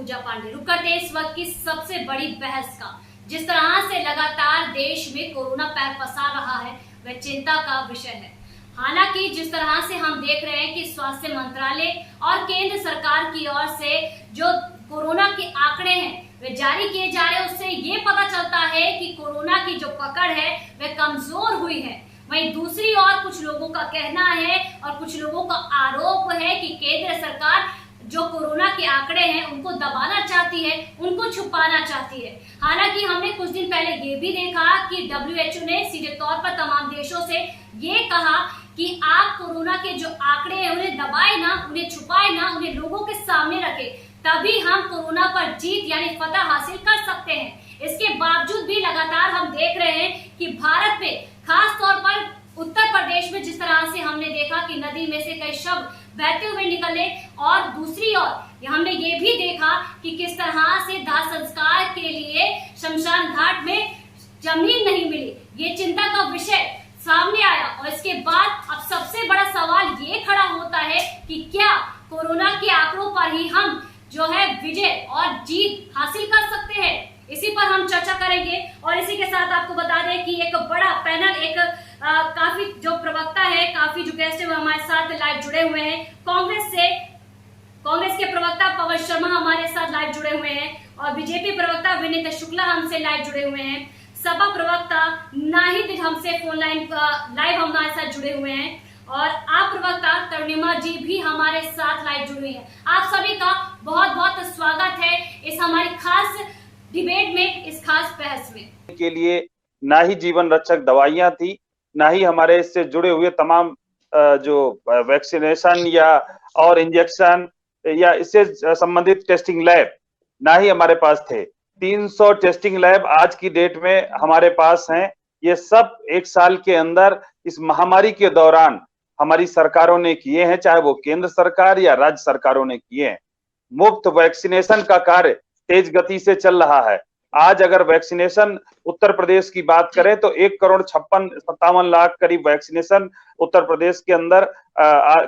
पूजा पांडे। रुक करते हैं इस वक्त की सबसे बड़ी बहस का। जिस तरह से लगातार देश में कोरोना पैर पसार रहा है वह चिंता का विषय है। हालांकि जिस तरह से हम देख रहे हैं कि स्वास्थ्य मंत्रालय और केंद्र सरकार की ओर से जो कोरोना के आंकड़े हैं वे जारी किए जा रहे हैं, उससे ये पता चलता है कि कोरोना की जो पकड़ है वह कमजोर हुई है। वहीं दूसरी ओर कुछ लोगों का कहना है और कुछ लोगों का आरोप है कि केंद्र सरकार जो कोरोना के आंकड़े हैं उनको दबाना चाहती है, उनको छुपाना चाहती है। हालांकि हमने कुछ दिन पहले ये भी देखा कि WHO ने सीधे तौर पर तमाम देशों से ये कहा कि आप कोरोना के जो आंकड़े हैं उन्हें दबाए ना, उन्हें छुपाए ना, उन्हें लोगों के सामने रखे, तभी हम कोरोना पर जीत यानी फतह हासिल कर सकते हैं। इसके बावजूद भी लगातार हम देख रहे हैं कि भारत में खास तौर पर उत्तर प्रदेश में जिस तरह से हमने देखा कि नदी में से कई शव बहते हुए निकले, और दूसरी ओर हमने ये भी देखा कि किस तरह से दाह संस्कार के लिए शमशान घाट में जमीन नहीं मिली। ये चिंता का विषय सामने आया और इसके बाद अब सबसे बड़ा सवाल ये खड़ा होता है कि क्या कोरोना के आंकड़ों पर ही हम जो है विजय और जीत हासिल कर सकते हैं। इसी पर हम चर्चा करेंगे और इसी के साथ आपको बता दें कि एक बड़ा पैनल, एक काफी जो प्रवक्ता है, काफी जो गेस्ट है वो हमारे साथ लाइव जुड़े हुए हैं। कांग्रेस के प्रवक्ता पवन शर्मा हमारे साथ लाइव जुड़े हुए हैं और बीजेपी प्रवक्ता विनीत शुक्ला हमसे लाइव जुड़े हुए हैं। सपा प्रवक्ता नाहिद हमसे फोन लाइन लाइव हमारे साथ जुड़े हुए हैं और आप प्रवक्ता तरुणिमा जी भी हमारे साथ लाइव जुड़ी हुई हैं। आप सभी का बहुत बहुत स्वागत है इस हमारी खास डिबेट में, इस खास बहस में। के लिए ना ही जीवन रक्षक दवाइयां थी, ना ही हमारे इससे जुड़े हुए तमाम जो वैक्सीनेशन या और इंजेक्शन या इससे संबंधित टेस्टिंग लैब ना ही हमारे पास थे। 300 टेस्टिंग लैब आज की डेट में हमारे पास हैं। ये सब एक साल के अंदर इस महामारी के दौरान हमारी सरकारों ने किए हैं, चाहे वो केंद्र सरकार या राज्य सरकारों ने किए हैं। मुफ्त वैक्सीनेशन का कार्य तेज गति से चल रहा है। आज अगर वैक्सीनेशन उत्तर प्रदेश की बात करें तो 1,56,57,00,000 करीब वैक्सीनेशन उत्तर प्रदेश के अंदर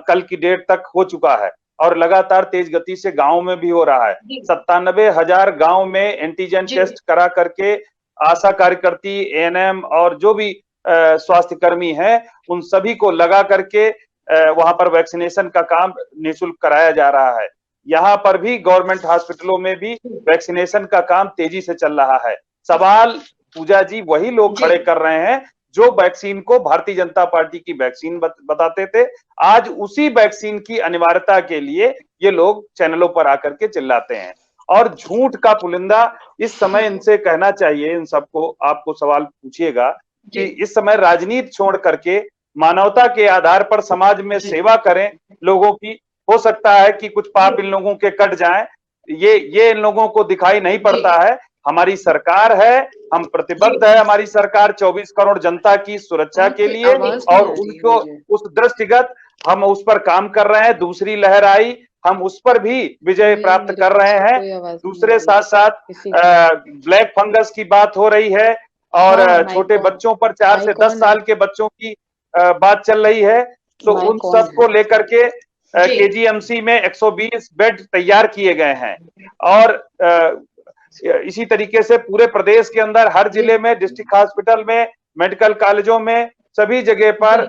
कल की डेट तक हो चुका है और लगातार तेज गति से गांव में भी हो रहा है। 97,000 गांव में एंटीजन टेस्ट करा करके आशा कार्यकर्ती, ANM और जो भी स्वास्थ्य कर्मी हैं उन सभी को लगा करके वहां पर वैक्सीनेशन का काम निःशुल्क कराया जा रहा है। यहाँ पर भी गवर्नमेंट हॉस्पिटलों में भी वैक्सीनेशन का काम तेजी से चल रहा है। सवाल पूजा जी वही लोग खड़े कर रहे हैं जो वैक्सीन को भारतीय जनता पार्टी की वैक्सीन बताते थे। आज उसी वैक्सीन की अनिवार्यता के लिए ये लोग चैनलों पर आकर के चिल्लाते हैं और झूठ का पुलिंदा इस समय इनसे कहना चाहिए। इन सबको आपको सवाल पूछिएगा कि इस समय राजनीति छोड़ करके मानवता के आधार पर समाज में सेवा करें लोगों की। हो सकता है कि कुछ पाप इन लोगों के कट जाएं, ये इन लोगों को दिखाई नहीं पड़ता है। हमारी सरकार है, हम प्रतिबद्ध है, हमारी सरकार 24 करोड़ जनता की सुरक्षा के लिए और उनको उस दृष्टिगत हम उस पर काम कर रहे हैं। दूसरी लहर आई, हम उस पर भी विजय प्राप्त कर रहे हैं। दूसरे साथ साथ ब्लैक फंगस की बात हो रही है और छोटे बच्चों पर 4 से 10 साल के बच्चों की बात चल रही है। तो उन सबको लेकर के KGMC में 120 बेड तैयार किए गए हैं और इसी तरीके से पूरे प्रदेश के अंदर हर जिले में, डिस्ट्रिक्ट हॉस्पिटल में, मेडिकल कॉलेजों में, सभी जगह पर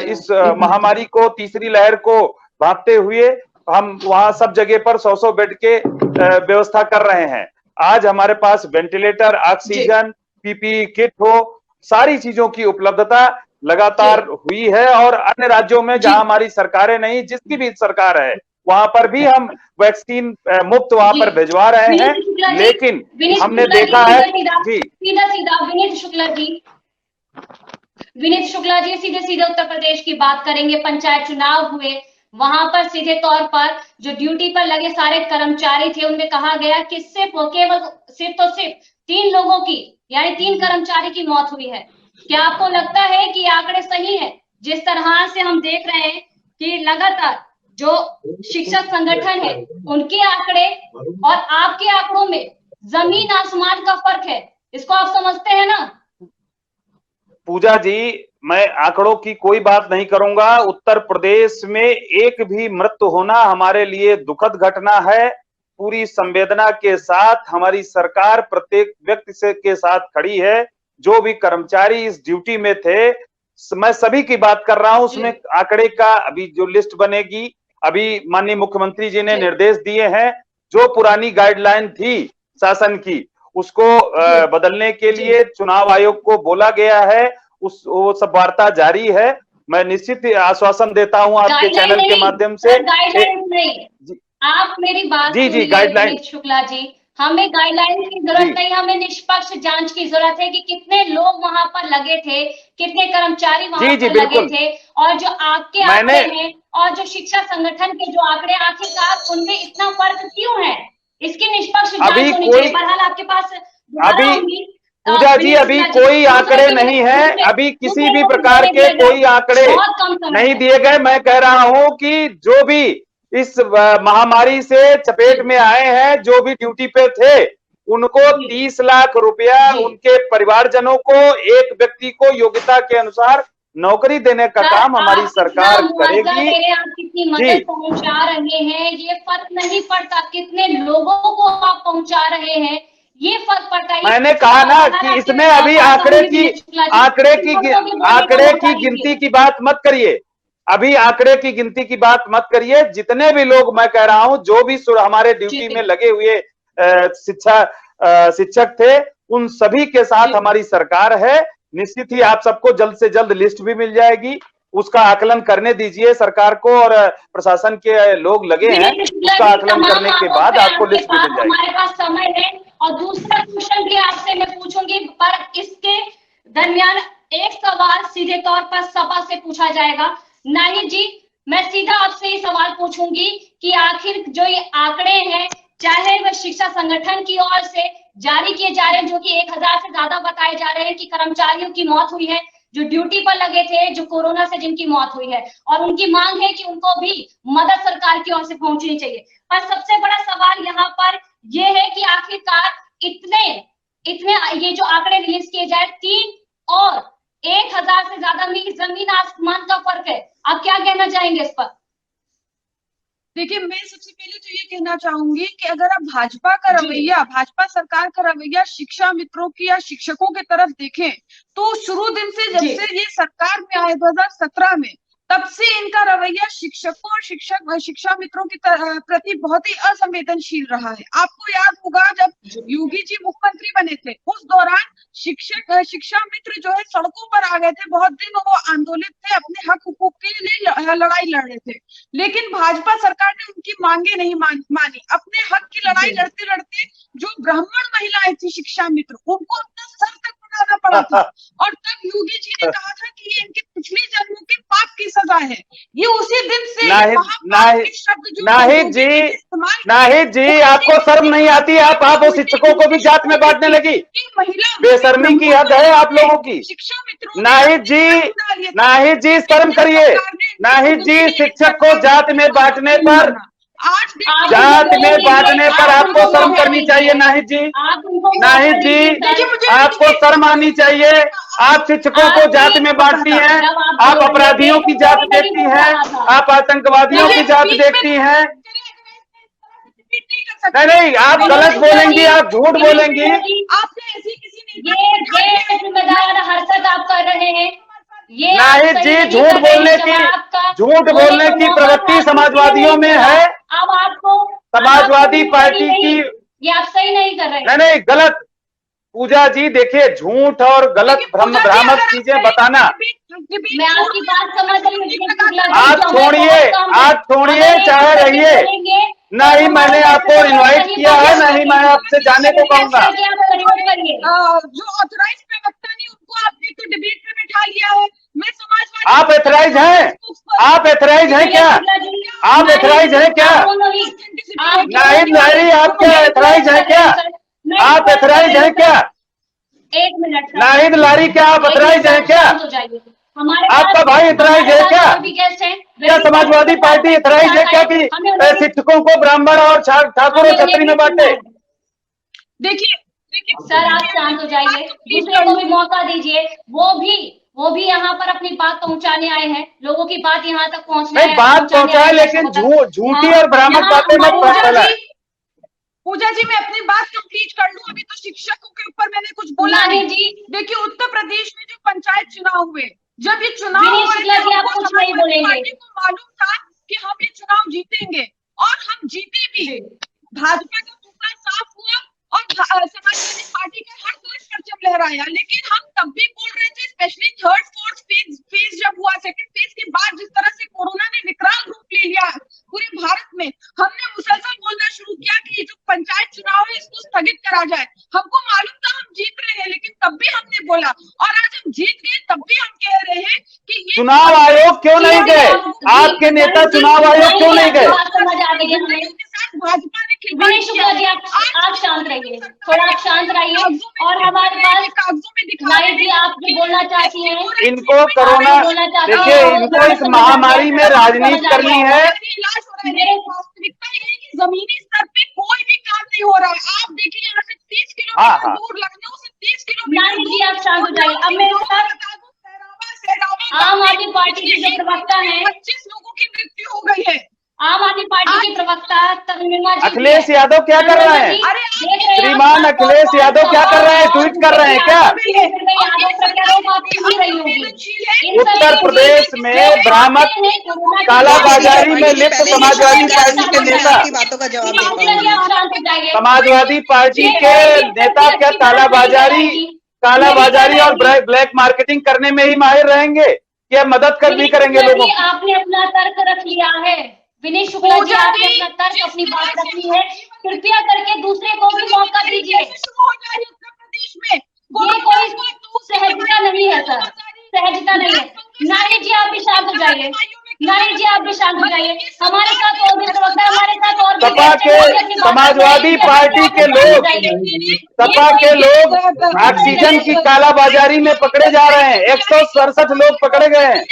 इस महामारी को, तीसरी लहर को भागते हुए हम वहां सब जगह पर 100 बेड के व्यवस्था कर रहे हैं। आज हमारे पास वेंटिलेटर, ऑक्सीजन, PPE किट हो, सारी चीजों की उपलब्धता लगातार हुई है और अन्य राज्यों में जहां हमारी सरकारें नहीं, जिसकी भी सरकार है वहां पर भी हम वैक्सीन मुफ्त वहां पर भिजवा रहे हैं। लेकिन हमने देखा है जी सीधा विनीत शुक्ला जी सीधे उत्तर प्रदेश की बात करेंगे। पंचायत चुनाव हुए, वहां पर सीधे तौर पर जो ड्यूटी पर लगे सारे कर्मचारी थे उनमें कहा गया कि सिर्फ 3 लोगों की यानी 3 कर्मचारी की मौत हुई है। क्या आपको लगता है कि आंकड़े सही है? जिस तरह से हम देख रहे हैं कि लगातार जो शिक्षक संगठन है उनके आंकड़े और आपके आंकड़ों में जमीन आसमान का फर्क है, इसको आप समझते हैं ना? पूजा जी, मैं आंकड़ों की कोई बात नहीं करूंगा। उत्तर प्रदेश में एक भी मृत्यु होना हमारे लिए दुखद घटना है। पूरी संवेदना के साथ हमारी सरकार प्रत्येक व्यक्ति से के साथ खड़ी है। जो भी कर्मचारी इस ड्यूटी में थे, मैं सभी की बात कर रहा हूं, उसमें आंकड़े का अभी जो लिस्ट बनेगी, अभी माननीय मुख्यमंत्री जी ने निर्देश दिए हैं, जो पुरानी गाइडलाइन थी शासन की उसको बदलने के लिए चुनाव आयोग को बोला गया है। वो सब वार्ता जारी है। मैं निश्चित आश्वासन देता हूं आपके चैनल के माध्यम से। गाइडलाइन नहीं, आप मेरी बात जी गाइडलाइन शुक्ला जी, हमें गाइडलाइन की जरूरत नहीं, हमें निष्पक्ष जांच की जरूरत है कि कितने लोग वहां पर लगे थे, कितने कर्मचारी वहां पर लगे थे, और जो आपके आंकड़े हैं और जो शिक्षा संगठन के जो आंकड़े, आखिरकार उनमें इतना फर्क क्यों है, इसकी निष्पक्ष जांच होनी चाहिए। बहरहाल आपके पास अभी पूजा जी अभी कोई आंकड़े नहीं है, अभी किसी भी प्रकार के कोई आंकड़े नहीं दिए गए। मैं कह रहा हूं कि जो भी इस महामारी से चपेट में आए हैं, जो भी ड्यूटी पे थे, उनको 30 लाख रुपया उनके परिवारजनों को, एक व्यक्ति को योग्यता के अनुसार नौकरी देने का काम हमारी सरकार करेगी। आप कितनी मदद पहुंचा रहे हैं, ये फर्क नहीं पड़ता कितने लोगों को आप पहुंचा रहे हैं, ये फर्क पड़ता है। मैंने कहा ना कि इसमें अभी आंकड़े की गिनती की बात मत करिए, अभी आंकड़े की गिनती की बात मत करिए। जितने भी लोग, मैं कह रहा हूं, जो भी हमारे ड्यूटी में लगे हुए शिक्षक थे, उन सभी के साथ हमारी सरकार है। निश्चित ही आप सबको जल्द से जल्द लिस्ट भी मिल जाएगी, उसका आकलन करने दीजिए सरकार को, और प्रशासन के लोग लगे हैं, उसका आकलन करने के बाद आपको लिस्ट भी मिल जाएगी। हमारे पास समय है। और दूसरा क्वेश्चन भी आपसे मैं पूछूंगी, पर इसके दरमियान एक सवाल सीधे तौर पर सभा से पूछा जाएगा। नाहिद जी, मैं सीधा आपसे ये सवाल पूछूंगी कि आखिर जो ये आंकड़े हैं, चाहे वह शिक्षा संगठन की ओर से जारी किए जा रहे हैं, जो कि 1000 से ज्यादा बताए जा रहे हैं कि कर्मचारियों की मौत हुई है, जो ड्यूटी पर लगे थे, जो कोरोना से जिनकी मौत हुई है, और उनकी मांग है कि उनको भी मदद सरकार की ओर से पहुंचनी चाहिए। पर सबसे बड़ा सवाल यहाँ पर ये है कि आखिरकार इतने ये जो आंकड़े रिलीज किए जाए, 3 और 1000 से ज्यादा में जमीन आसमान का फर्क है। आप क्या कहना चाहेंगे इस पर? देखिए, मैं सबसे पहले तो ये कहना चाहूंगी कि अगर आप भाजपा का रवैया, भाजपा सरकार का रवैया शिक्षा मित्रों की या शिक्षकों की तरफ देखें, तो शुरू दिन से जब से ये सरकार में आए 2017 में, तब से इनका रवैया शिक्षकों और शिक्षा मित्रों की प्रति बहुत ही असंवेदनशील रहा है। आपको याद होगा जब योगी जी मुख्यमंत्री बने थे, उस दौरान शिक्षा मित्र जो है सड़कों पर आ गए थे, बहुत दिन वो आंदोलित थे, अपने हक हुकूक के लिए लड़ाई लड़ रहे थे, लेकिन भाजपा सरकार ने उनकी मांगे नहीं मानी। अपने हक की लड़ाई लड़ते लड़ते जो ब्राह्मण महिलाएं थी शिक्षा मित्र, उनको अपना सर तक उठाना पड़ा था, और तब योगी जी ने कहा था कि ये इनके पिछले जन्मों के पाप की सजा है। ये उसी दिन से नाहिद जी आपको शर्म नहीं आती? आप वो शिक्षकों को भी जात में बांटने लगी, बेशर्मी की हद है आप लोगों की। नाहिद जी शर्म करिए। नाहिद जी, शिक्षक को जात में बांटने पर आपको शर्म करनी चाहिए। नाहिद जी आपको शर्म आनी चाहिए। आप शिक्षकों को जात में बांटती हैं, आप अपराधियों की जात देखती हैं, आप आतंकवादियों की जात देखती हैं। नहीं, आप गलत बोलेंगी, आप झूठ बोलेंगी। ये जिम्मेदार हरकत आप कर रहे हैं। नाहिद जी, झूठ बोलने की प्रवृत्ति समाजवादियों में है। अब आपको समाजवादी पार्टी की ये आप सही नहीं कर रहे हैं। नहीं, गलत। पूजा जी देखिए, झूठ और गलत भ्रामक चीजें बताना, मैं आपकी बात समझ रही हूँ। आप छोड़िए चाहे रहिए। नहीं, मैंने आपको इनवाइट किया है, नहीं मैं आपसे जाने को कहूंगा। जो ऑथराइज प्रवक्ता नहीं, उनको आपने तो डिबेट में बैठा लिया है। मैं समाजवादी, आप एथराइज हैं? आप एथराइज हैं क्या? आप एथराइज हैं क्या? नहीं, आप क्या एथराइज हैं क्या? आप एथराइज हैं क्या? एक मिनट। नाहिद लारी, क्या आप एथराइज हैं क्या? आपका भाई एथराइज है क्या? क्या समाजवादी पार्टी एथराइज है क्या कि शिक्षकों को ब्राह्मण और ठाकुर और छत्री में बांटे? देखिए सर, आप शांत हो जाइए, दूसरे को भी मौका दीजिए। वो भी यहाँ पर अपनी बात पहुंचाने आए हैं, लोगों की बात यहाँ तक पहुंचना है। बात पहुंचाए, लेकिन झूठी और भ्रामक बातें मत फैलाएं। पूजा जी मैं अपनी बात कंप्लीट कर लूं, अभी तो शिक्षकों के ऊपर मैंने कुछ बोला नहीं नहीं। जी, देखिए उत्तर प्रदेश में जो पंचायत चुनाव हुए, जब ये चुनाव विनीत हुए शुक्ला थे, जी आप हमको कुछ नहीं समाजवादी बोलेंगे। पार्टी को मालूम था कि हम ये चुनाव जीतेंगे और हम जीते भी। भाजपा का मुद्दा साफ हुआ और समाजवादी पार्टी का हर तरफ परचम लहराया, लेकिन हम तब भी बोल रहे थे, स्पेशली थर्ड फोर्थ फेज जब हुआ, सेकंड फेज के बाद जिस तरह से कोरोना ने विकराल रूप ले लिया पूरे भारत में, हमने मुसलसल बोलना शुरू किया कि ये जो पंचायत चुनाव है इसको स्थगित करा जाए। हमको मालूम था हम जीत रहे हैं, लेकिन तब भी हमने बोला और आज हम जीत गए, तब भी हम कह रहे हैं कि ये चुनाव आयोग क्यों नहीं गए? आपके नेता चुनाव आयोग क्यों नहीं गए? समझ आ गई है हमें। के साथ भाजपा ने खिलवाड़ विनीत शुक्ला जी आप शांत रहिए, थोड़ा आप शांत रहिए। और हमारे पास कागजों में दिखा नारी जी आप जो बोलना चाहती हैं, इनको कोरोना, देखिए इनको इस महामारी में राजनीति करनी है। इलाज हो रहा है। वास्तविकता ये है कि जमीनी स्तर पे कोई भी काम नहीं हो रहा है। आप देखिए यहाँ से 30 किलोमीटर दूर, लखनऊ से 30 किलोमीटर नारी जी आप शांत हो जाइए। अब मेरे साथ आम आदमी पार्टी के जो प्रवक्ता हैं, 25 लोगों की मृत्यु हो गई है। आम आदमी पार्टी के प्रवक्ता तनुजा जी अखिलेश यादव क्या कर रहे हैं? श्रीमान अखिलेश यादव क्या कर रहे हैं? ट्वीट कर रहे हैं क्या? उत्तर प्रदेश में भ्रामक कालाबाजारी में लिप्त समाजवादी पार्टी के नेता, की बातों का जवाब दे पाऊंगी। समाजवादी पार्टी के नेता क्या कालाबाजारी और ब्लैक मार्केटिंग करने में ही माहिर रहेंगे या मदद भी करेंगे लोगों की? आपने अपना तर्क रख लिया है विनीत शुक्ला जी, आपने अपना तर्क अपनी बात रखी है, कृपया करके दूसरे को भी मौका दीजिए। उत्तर प्रदेश में ये कोई सहजता नहीं है सर, सहजता नहीं है। नारी जी आप भी शांत हो जाइए, नारी जी आप भी शांत हो जाइए। हमारे साथ और भी प्रवक्ता, हमारे साथ और भी सपा के समाजवादी पार्टी के लोग, सपा के लोग ऑक्सीजन की कालाबाजारी में पकड़े जा रहे हैं। 167 लोग पकड़े गए हैं।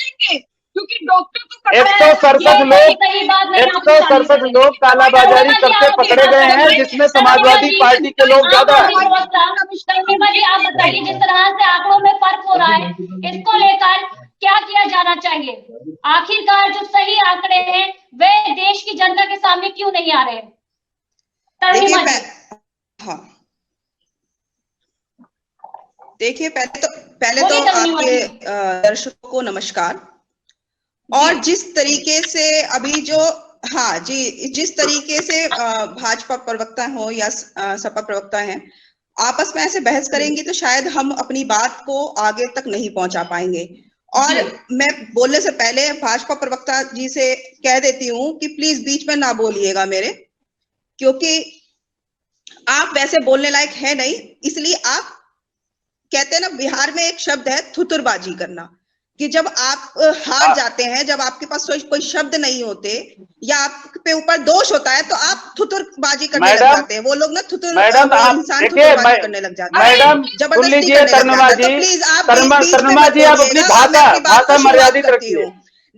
क्योंकि डॉक्टर तो 167 लोग कालाबाजारी करके पकड़े गए हैं, जिसमें समाजवादी पार्टी के लोग ज्यादा है। जी आप बताइए, जिस तरह से आंकड़ों में फर्क हो रहा है, इसको लेकर क्या किया जाना चाहिए? आखिरकार जो सही आंकड़े हैं वे देश की जनता के सामने क्यों नहीं आ रहे? हाँ देखिए, पहले तो आपके दर्शकों को नमस्कार। और जिस तरीके से अभी जो हाँ जी, जिस तरीके से भाजपा प्रवक्ता हो या सपा प्रवक्ता हैं, आपस में ऐसे बहस करेंगे तो शायद हम अपनी बात को आगे तक नहीं पहुंचा पाएंगे। और मैं बोलने से पहले भाजपा प्रवक्ता जी से कह देती हूँ कि प्लीज बीच में ना बोलिएगा मेरे, क्योंकि आप वैसे बोलने लायक है नहीं। इसलिए आप कहते हैं ना, बिहार में एक शब्द है थुतुरबाजी करना, कि जब आप हार जाते हैं, जब आपके पास कोई शब्द नहीं होते या आप पे ऊपर दोष होता है, तो आप थुतुरबाजी करने लग जाते हैं। वो लोग ना इंसान थुतुरबाजी करने लग जाते हैं, मैडम जबरदस्ती करने लग जाते हैं। तो प्लीज आप अपनी भाषा मर्यादित रखिए।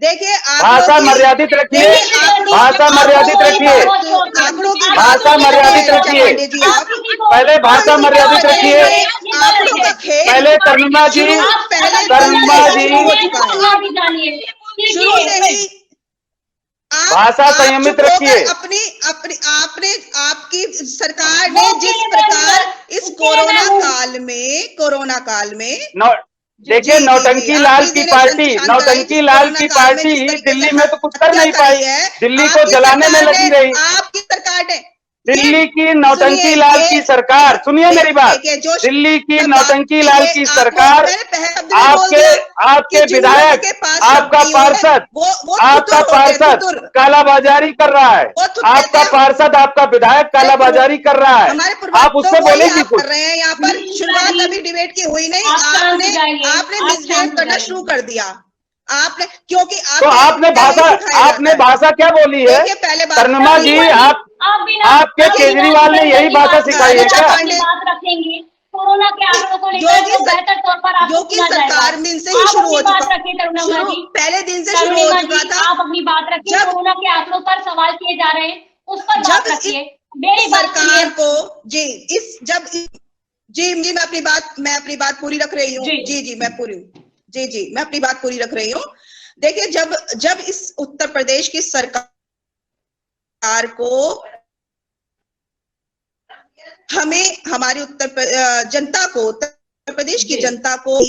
देखिए भाषा मर्यादित रखिए, भाषा मर्यादित रखिए, भाषा मर्यादित रखिए। पहले भाषा मर्यादित रखिए। पहले तनुजा जी शुरू से ही भाषा संयमित रखिए। अपनी आपकी सरकार ने जिस प्रकार इस कोरोना काल में देखिए, नौटंकी लाल की पार्टी दिल्ली में तो कुछ कर नहीं पाई है। दिल्ली को जलाने में लगी रही आपकी सरकार ने। दिल्ली की नौटंकी लाल की सरकार, सुनिए मेरी बात, दिल्ली की नौटंकी लाल की सरकार, आपके विधायक, आपका पार्षद कालाबाजारी कर रहा है। आपका पार्षद, आपका विधायक कालाबाजारी कर रहा है। आप उससे बोलेंगे कुछ? यहाँ पर शुरुआत अभी डिबेट की हुई नहीं, आपने मिसबिहेव करना शुरू कर दिया। आपने, क्योंकि तो आपने भाषा क्या बोली है? तनुजा जी, आपके केजरीवाल ने यही भाषा सिखाई है क्या? बात रखेंगे कोरोना के आंकड़ों को लेकर बेहतर तौर पर आप जो कि सरकार में से ही शुरू हो चुका, पहले दिन से शुरू हो चुका था। आप अपनी बात रखिए, कोरोना के आंकड़ों पर सवाल किए जा रहे हैं, उस पर बात रखिए। मेरी सरकार को मैं अपनी बात पूरी रख रही हूँ। मैं अपनी बात पूरी रख रही हूँ। देखिए, जब इस उत्तर प्रदेश की सरकार को हमें हमारी जनता को, उत्तर प्रदेश की जनता को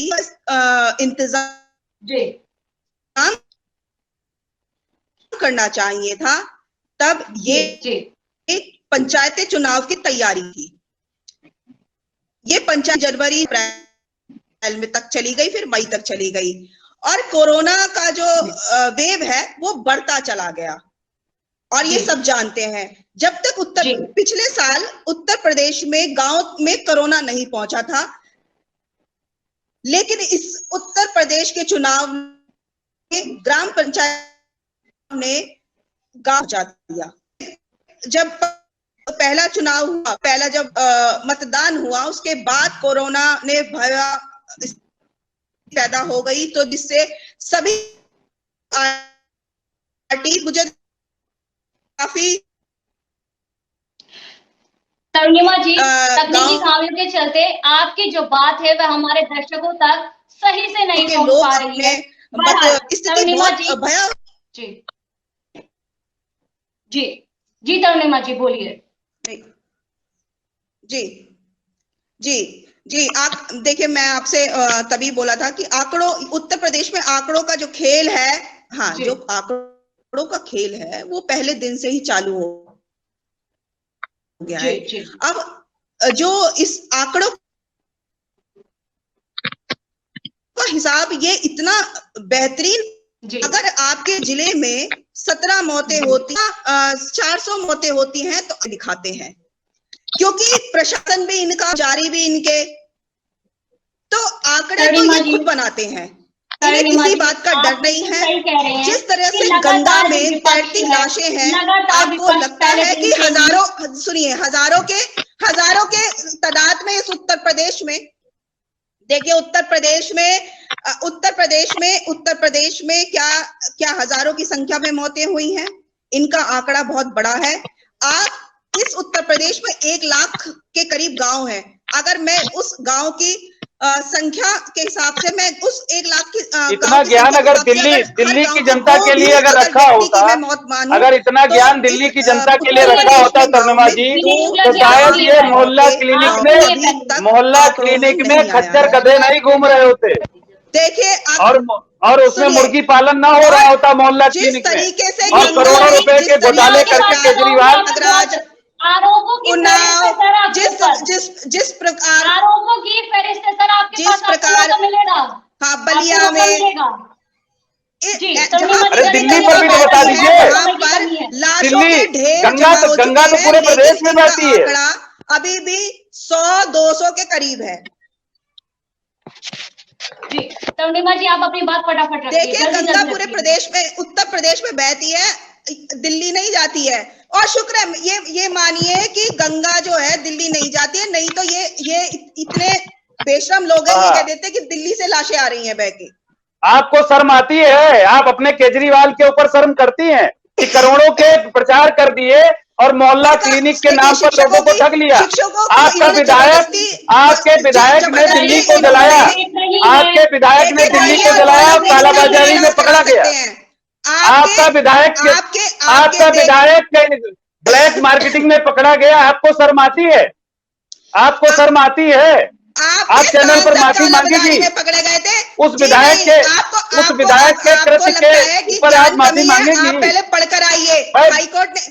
इंतजाम करना चाहिए था। तब ये पंचायती चुनाव की तैयारी थी। ये पंचायत जनवरी अप्रैल में तक चली गई, फिर मई तक चली गई, और कोरोना का जो वेव है वो बढ़ता चला गया, और ये सब जानते हैं। जब तक पिछले साल उत्तर प्रदेश में गांव में कोरोना नहीं पहुंचा था, लेकिन इस उत्तर प्रदेश के चुनाव में ग्राम पंचायत ने गांव जा दिया। जब पहला चुनाव हुआ, पहला जब मतदान हुआ, उसके बाद कोरोना ने भया पैदा हो गई, तो जिससे सभी पार्टी मुझे काफी तरुणिमा जी, तकनीकी खामियों के चलते आपकी जो बात है वह हमारे दर्शकों तक सही से नहीं पहुंच पा रही है। तरुणिमा जी तरुणिमा जी बोलिए। जी आप देखिए, मैं आपसे तभी बोला था कि आंकड़ों, उत्तर प्रदेश में आंकड़ों का जो खेल है, हाँ, जो आंकड़ों का खेल है वो पहले दिन से ही चालू हो गया है। अब जो इस आंकड़ों का हिसाब, ये इतना बेहतरीन, अगर आपके जिले में 17 मौतें होती, 400 मौतें होती हैं, तो दिखाते हैं, क्योंकि प्रशासन भी इनका, जारी भी इनके, तो आंकड़े तो ये खुद बनाते हैं, इन्हें किसी बात का डर नहीं है। जिस तरह से गंगा में तैरती लाशें हैं, आपको लगता है कि हजारों, सुनिए, हजारों के तादाद में इस उत्तर प्रदेश में, देखिए उत्तर प्रदेश में क्या हजारों की संख्या में मौतें हुई हैं। इनका आंकड़ा बहुत बड़ा है। आप इस उत्तर प्रदेश में 1 लाख के करीब गांव हैं। अगर मैं उस गांव की संख्या के हिसाब से, मैं उस 1 लाख की इतना ज्ञान अगर दिल्ली की जनता के लिए अगर रखा होता, अगर इतना ज्ञान दिल्ली की जनता के लिए रखा होता तरुणिमा जी, तो शायद ये मोहल्ला क्लिनिक में खच्चर गधे नहीं घूम रहे होते। देखिए, और उसमें मुर्गी पालन ना हो रहा होता मोहल्ला क्लिनिक में, और करोड़ों रुपए के घोटाले करके केजरीवाल आरोपों की जिस प्रकार आरोपों की फहरिस्त सर आपके पास आपको मिलेगा। हाँ, बलिया में, अरे दिल्ली पर भी तो बता दीजिए। दिल्ली, गंगा तो पूरे प्रदेश में बहती है, अभी भी 100-200 के करीब है। जी तरुणिमा जी, आप अपनी बात फटाफट रखिए। देखिए, गंगा पूरे प्रदेश में, उत्तर प्रदेश में बहती है, दिल्ली नहीं जाती है। और शुक्र है, ये मानिए कि गंगा जो है दिल्ली नहीं जाती है, नहीं तो ये इतने बेशरम लोग हैं, ये कह देते कि दिल्ली से लाशें आ रही हैं बह के। आपको शर्म आती है? आप अपने केजरीवाल के ऊपर शर्म करती हैं कि करोड़ों के प्रचार कर दिए और मोहल्ला क्लिनिक के नाम पर लोगों को ठग लिया। आपके विधायक ने दिल्ली को जलाया, आपके विधायक ने दिल्ली को जलाया, कालाबाजारी में पकड़ा गया। आपका विधायक ब्लैक मार्केटिंग में पकड़ा गया। आपको शर्म आती है? आपको शर्म आती है? आप चैनल पर माफी मांगेगी? पकड़े गए थे उस विधायक के कृत्य के ऊपर आप माफी मांगेगी? आप पहले पढ़कर आइए। हाईकोर्ट ने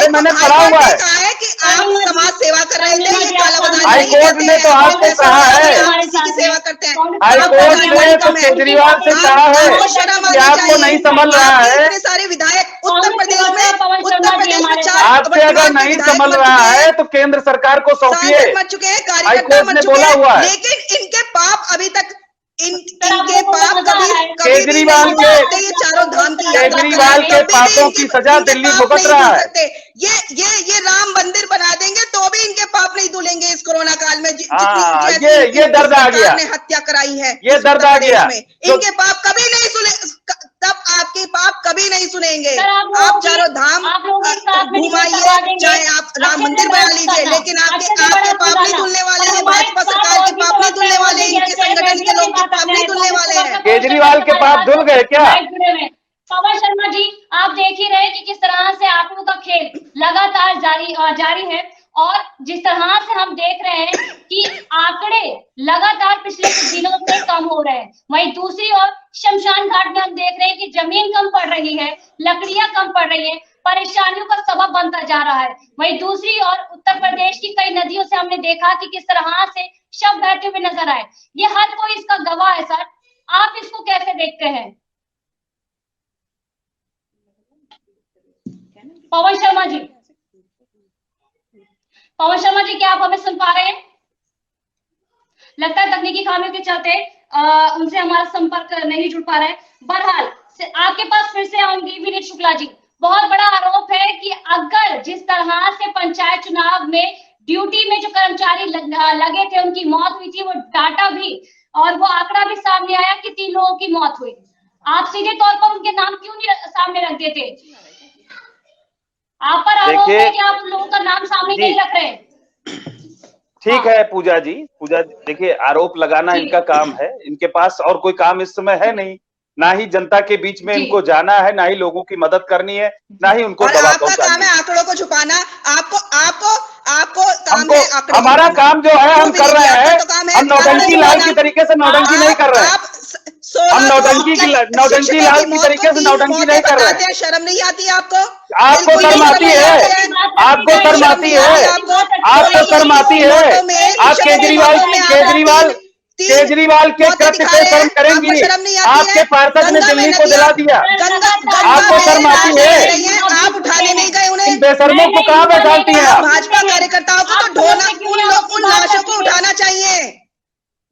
मैंने पढ़ा हुआ है, कहा है कि आप समाज सेवा कर रहे थे, ये कालाबाजारी हाईकोर्ट ने तो आपको कहा है, की सेवा करते हैं। हाईकोर्ट ने तो केजरीवाल से कहा है कि आपको नहीं समझ रहा है। इतने सारे विधायक उत्तर प्रदेश में 4 आपसे अगर नहीं समझ रहा है तो केंद्र सरकार को सौंपिए। मर चुके हैं, कार्यकर्ता हाईकोर्ट मर ने चुके बोला हुआ हैं, है। लेकिन इनके पाप अभी तक, इनके पाप कभी केजरीवाल ये चारों धाम की केजरीवाल के पापों की सजा दिल्ली भुगत रहा है। ये राम मंदिर बना देंगे तो भी इनके पाप नहीं धुलेंगे इस कोरोना काल में। ये दर्द आ गया, ने हत्या कराई है, ये दर्द आ गया। इनके पाप कभी नहीं सुने, तब आपके पाप कभी नहीं सुनेंगे। आप चारों धाम घुमाइए, चाहे आप राम मंदिर बना लीजिए, लेकिन आपके पाप नहीं धुलने वाले हैं। भाजपा सरकार के पाप नहीं धुलने वाले, इनके संगठन के लोग के पाप नहीं धुलने वाले हैं। केजरीवाल के पाप धुल गए क्या? पवन शर्मा जी, आप देख ही रहे कि किस तरह से आंकड़ों का खेल लगातार जारी है और जिस तरह से हम देख रहे हैं कि आंकड़े लगातार पिछले कुछ दिनों से कम हो रहे हैं, वहीं दूसरी ओर शमशान घाट में हम देख रहे हैं कि जमीन कम पड़ रही है, लकड़ियां कम पड़ रही है, परेशानियों का सबब बनता जा रहा है। वहीं दूसरी ओर उत्तर प्रदेश की कई नदियों से हमने देखा कि किस तरह से शव बहते हुए नजर आए। ये हर कोई इसका गवाह है। सर, आप इसको कैसे देखते हैं? पवन शर्मा जी, क्या आप हमें सुन पा रहे हैं? लगता है तकनीकी खामियों के चलते उनसे हमारा संपर्क नहीं जुड़ पा रहा है। बहरहाल आपके पास फिर से आऊंगी विनीत शुक्ला जी। बहुत बड़ा आरोप है कि अगर जिस तरह से पंचायत चुनाव में ड्यूटी में जो कर्मचारी लगे थे उनकी मौत हुई थी, वो डाटा भी और वो आंकड़ा भी सामने आया कि 3 लोगों की मौत हुई। आप सीधे तौर पर उनके नाम क्यों नहीं सामने रख देते? आप पर आरोप है कि आप लोगों का नाम सामने नहीं रख रहे। ठीक है पूजा जी, देखिए आरोप लगाना इनका काम है, इनके पास और कोई काम इस समय है नहीं, ना ही जनता के बीच में इनको जाना है, ना ही लोगों की मदद करनी है, ना ही उनको दवा पहुंचानी। आपका काम है आंकड़ों को छुपाना। आपको काम है आंकड़ों। हमारा काम जो है हम कर रहे हैं, हम नौटंकी लाल की तरीके से नौटंकी नहीं कर रहे हैं। हम नौटंकी लाल की तरीके से नौटंकी नहीं कर रहे हैं। शर्म नहीं आती आपको? आपको शर्म आती है? आपको शर्म आती है? आपको शर्म आती है? आप केजरीवाल के कृत्य पे शर्म करेंगी? आपके पार्षद ने दिल्ली को दिला दिया, आपको शर्म आती है? आप उठाने नहीं गए उन्हें? बेशर्मों को कहाँ बैठाती हैं आप? भाजपा कार्यकर्ताओं को तो ढोना, उन लाशों को उठाना चाहिए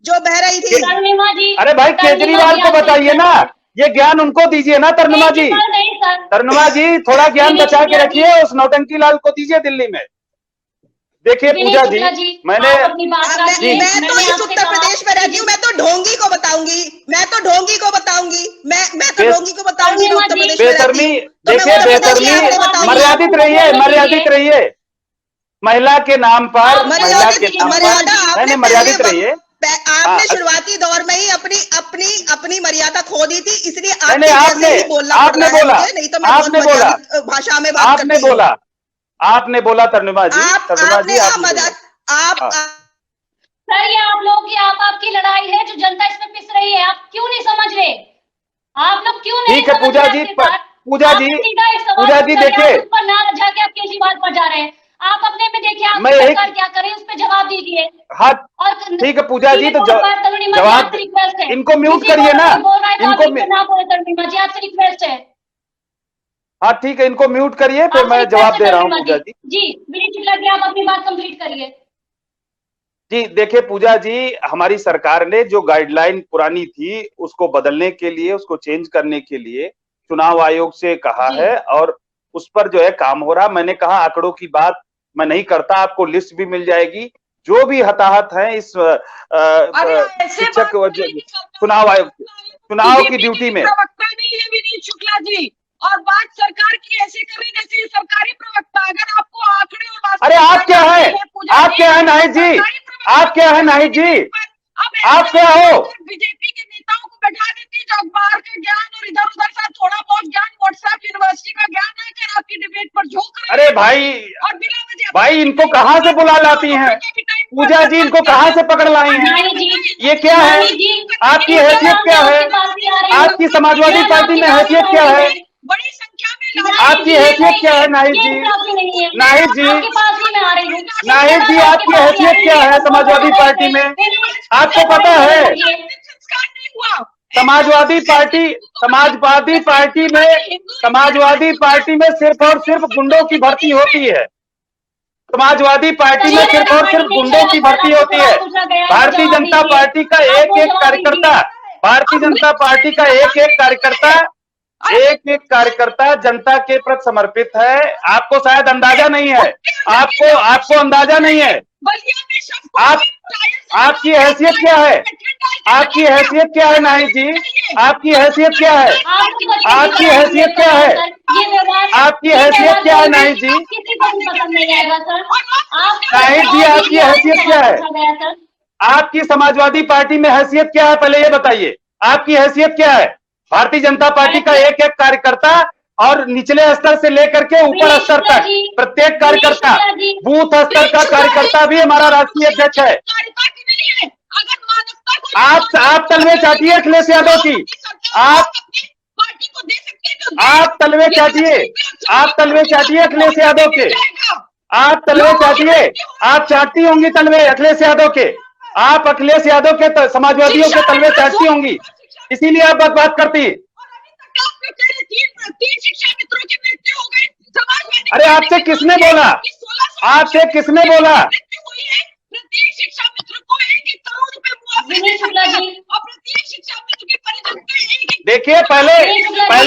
जो बह रही थी। अरे भाई केजरीवाल को बताइए ना, ये ज्ञान उनको दीजिए ना। तरुणिमा जी थोड़ा ज्ञान बचा के रखिए, उस नौटंकी लाल को दीजिए दिल्ली में। देखिए पूजा जी, मैं तो इस उत्तर प्रदेश में रहती हूँ, मैं तो ढोंगी को बताऊंगी उत्तर प्रदेश। बेशर्मी, देखिए बेशर्मी, मर्यादित रहिए। महिला के नाम पर मर्यादित रहिए। आपने शुरुआती दौर में ही अपनी मर्यादा खो दी थी, इसलिए आपने बोला नहीं तो मैं बहुत मर्यादित भाषा में बात करती हूँ। आपने बोला तरुणिमा जी, सर ये आप लोगों की आपकी लड़ाई है जो जनता इसमें पिस रही है। आप क्यों नहीं समझ रहे? आप लोग क्यों नहीं? ठीक है पूजा जी देखिए, ना जाके आप केजरीवाल पर जा रहे हैं। आप अपने में देखिए आप सरकार क्या करे, उस पर जवाब दीजिए। हाँ ठीक है पूजा जी, तो जवाब इनको म्यूट करिए ना, इनको ना बोले। तरुणिमा जी आपसे रिक्वेस्ट है। हाँ ठीक है, इनको म्यूट करिए, फिर मैं जवाब दे रहा हूँ पूजा जी। विनीत शुक्ला जी आप अपनी बात कंप्लीट करिए। जी देखिए पूजा जी, हमारी सरकार ने जो गाइडलाइन पुरानी थी उसको बदलने के लिए, उसको चेंज करने के लिए चुनाव आयोग से कहा है और उस पर जो है काम हो रहा। मैंने कहा आंकड़ों की बात मैं नहीं करता, आपको लिस्ट भी मिल जाएगी जो भी हताहत हैं इस शिक्षक चुनाव की ड्यूटी में। विनीत शुक्ला जी, और बात सरकार की ऐसे करें जैसे सरकारी प्रवक्ता। अगर आपको आंकड़े और अरे आप क्या है, आप क्या है नाहिद जी, आप क्या है नाहिद जी, आप क्या हो? बीजेपी के नेताओं को बैठा देती जो अखबार का ज्ञान और इधर उधर का थोड़ा बहुत ज्ञान, व्हाट्सएप यूनिवर्सिटी का ज्ञान है कि आपकी डिबेट पर झोंक रहे। अरे भाई इनको कहाँ से बुला लाती हैं पूजा जी, इनको कहाँ से पकड़ लाई हैं? ये क्या है? आपकी हैसियत क्या है? आपकी समाजवादी पार्टी में हैसियत क्या है? बड़ी संख्या में आपकी हैसियत क्या है नाहिद जी? नाहिद जी आपकी हैसियत क्या है समाजवादी पार्टी में? आपको पता है समाजवादी पार्टी में सिर्फ और सिर्फ गुंडों की भर्ती होती है। समाजवादी पार्टी में सिर्फ और सिर्फ गुंडों की भर्ती होती है। भारतीय जनता पार्टी का एक कार्यकर्ता जनता के प्रति समर्पित है। आपको शायद अंदाजा नहीं है, आपको अंदाजा नहीं है। आपकी हैसियत क्या है? आपकी हैसियत क्या है नाहिद जी? आपकी हैसियत क्या है? आपकी हैसियत क्या है? आपकी हैसियत क्या है नाहिद जी? नाहिद जी आपकी हैसियत क्या है? आपकी समाजवादी पार्टी में हैसियत क्या है, पहले ये बताइए। आपकी हैसियत क्या है? भारतीय जनता पार्टी का एक एक कार्यकर्ता और निचले स्तर से लेकर के ऊपर स्तर तक प्रत्येक कार्यकर्ता, बूथ स्तर का कार्यकर्ता भी हमारा राष्ट्रीय अध्यक्ष है। आप तलवे चाटिए अखिलेश यादव की, आप तलवे चाटिए, आप तलवे चाटिए अखिलेश यादव के, आप तलवे चाटिए, आप चाटती होंगी तलवे अखिलेश यादव के, आप अखिलेश यादव के समाजवादियों के तलवे चाटती होंगी, इसीलिए आप बात करती। अरे आपसे किसने बोला, आपसे किसने बोला? प्रत्येक शिक्षा मित्र को 1-1 करोड़ रुपए देखिए पहले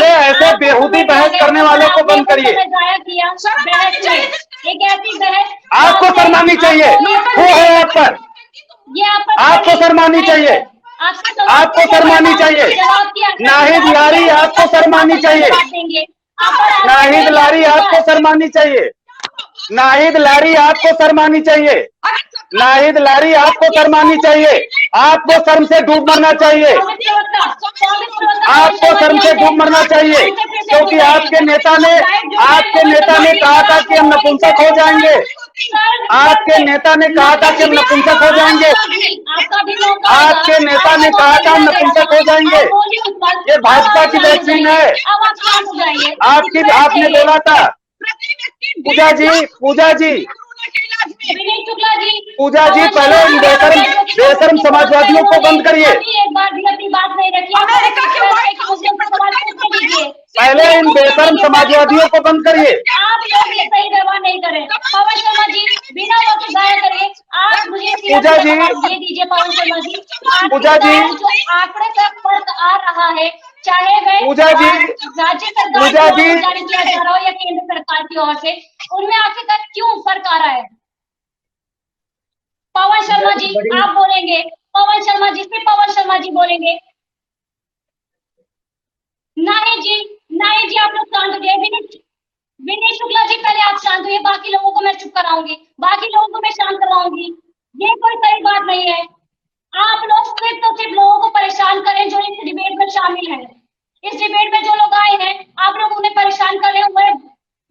ऐसे बेहूदी बहस करने वालों को बंद करिए। आपको शर्मानी चाहिए, वो है आप पर, आपको शर्मानी चाहिए, आपको शर्मानी चाहिए। नाहिद लारी आपको शर्मानी चाहिए, नाहिद लारी आपको शर्मानी चाहिए, नाहिद लारी आपको शर्मानी चाहिए, नाहिद लारी आपको शर्मानी चाहिए। आपको शर्म से डूब मरना चाहिए, आपको शर्म से डूब मरना चाहिए, क्योंकि आपके नेता ने कहा था कि हम नपुंसक हो जाएंगे, आपके नेता ने कहा था कि हम नपुंसक हो जाएंगे, आपके नेता ने कहा था हम नपुंसक हो जाएंगे। ये भाजपा की वैक्सीन है, आपने बोला था। पूजा जी पहले इन बेशर्म समाजवादियों को बंद करिए, पहले इन बेशर्म समाजवादियों को बंद करिए। आप लोग ये सही व्यवहार नहीं करें। पवन शर्मा जी बिना वक्त जाया करिए, आप मुझे पूजा जी ये दीजिए। पवन शर्मा जी, पूजा जी जो आंकड़े का फर्क आ रहा है, चाहे वह पूजा जी राज्य सरकार की ओर से जारी किया जा रहा हो या केंद्र सरकार की ओर से, उनमें आखिरकार क्यों फर्क आ रहा है? पवन शर्मा जी आप बोलेंगे, पवन शर्मा जी फिर पवन शर्मा जी बोलेंगे। नहीं जी आप लोग शांत हो जाइए। विनीत शुक्ला जी पहले आप शांत हुए, बाकी लोगों को मैं चुप कराऊंगी, बाकी लोगों को मैं शांत करवाऊंगी। ये कोई सही बात नहीं है। आप लोग सिर्फ लोगों को परेशान करें जो इस डिबेट में शामिल हैं। इस डिबेट में जो लोग आए हैं, आप लोग उन्हें परेशान कर रहे हुए,